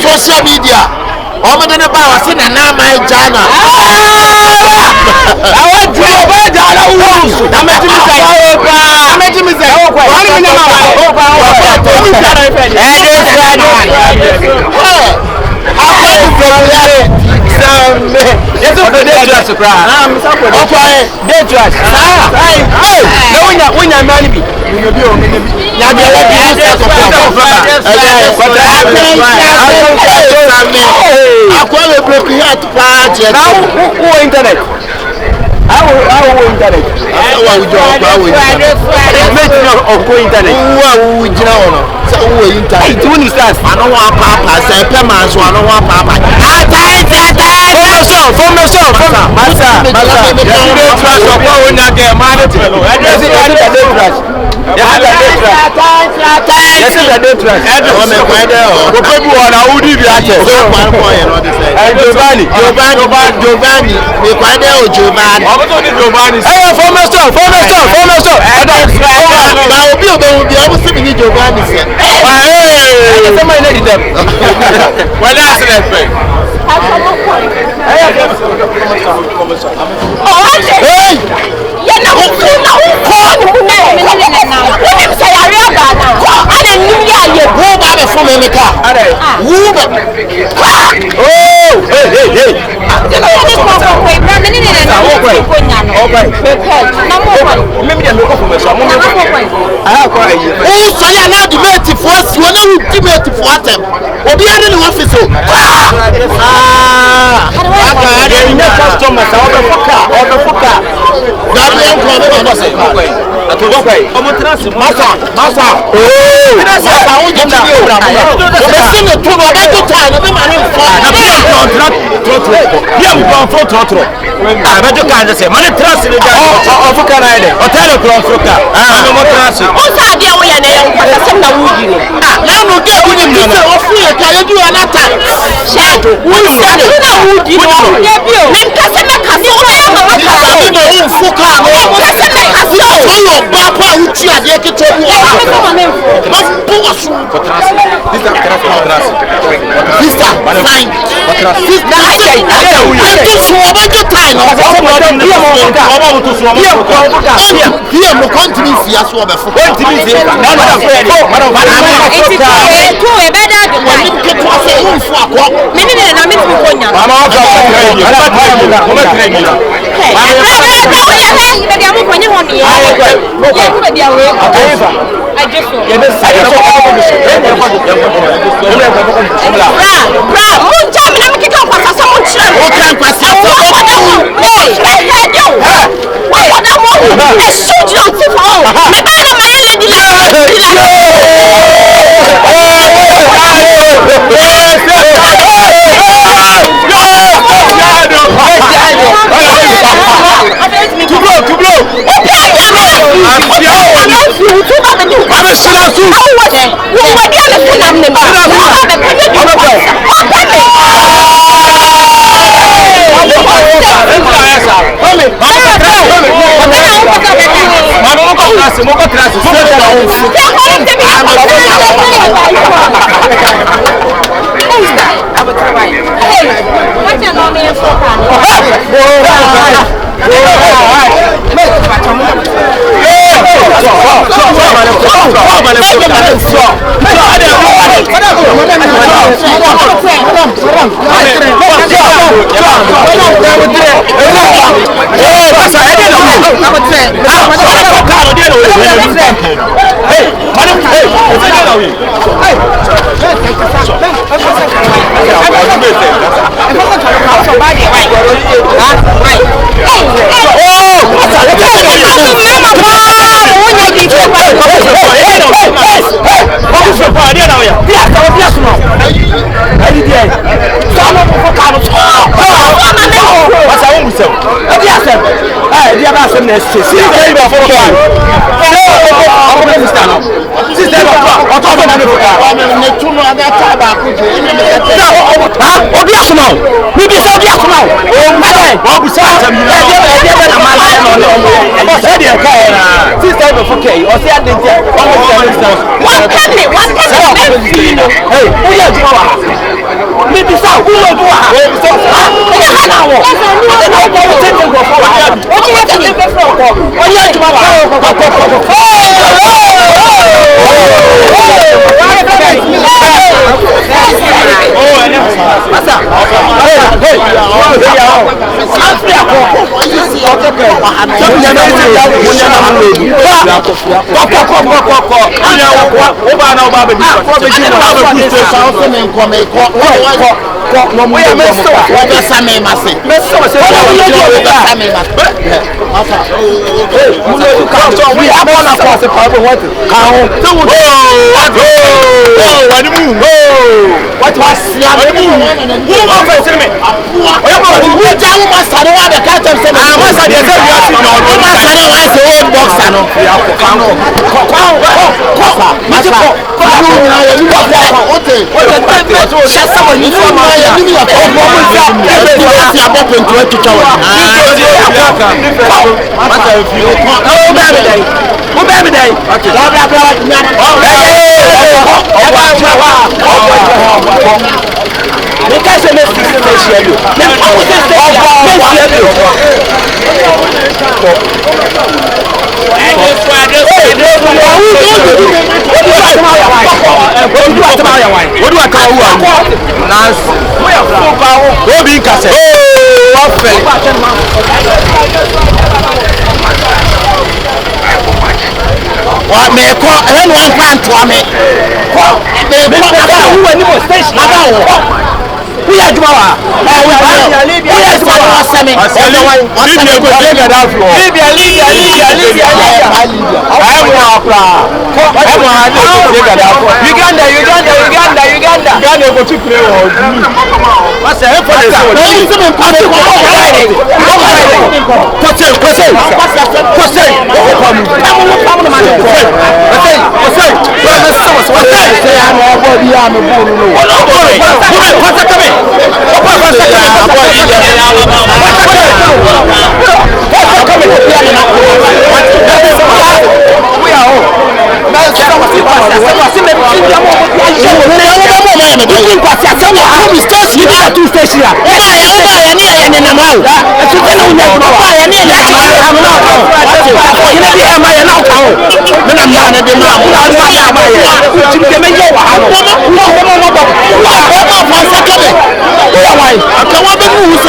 social media. I'm going to buy a thing and now my Jana. Internet. I will internet.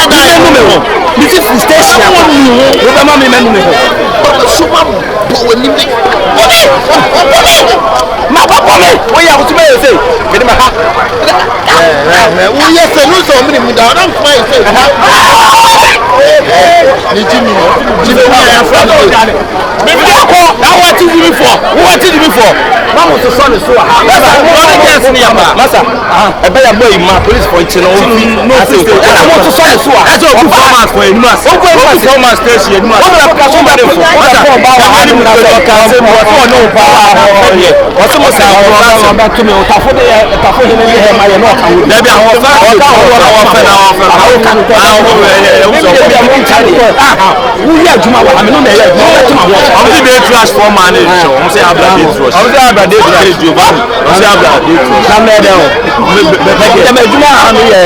Why? ho. This is frustration. We be ma me menu me ho. Super boy ni me. Ma papa me. We ya to me say. Me ma ha. We yes no so me mu da don fight say. Ni Jimmy no. Jimmy ya friend. Me be ko na what is me for? What is me for? Mama so sorry so ha. Masa. E be ya boy ma police for chino. No say. I want to sorry so ha. That's all performance for you must. What performance station you must. What ka so bad for. What ka ba wa ni na so ka say for no power. What so say ba to me o ta fo de ta fo ni he ma ye no ka wo. Na bi awon fa Who ya juma wa me no na ya juma wa. I'm the trash for manager. I'm say abla dey trash. I'm say abla dey trash. I'm say abla dey trash. Na me dey o. Me juma ami ye.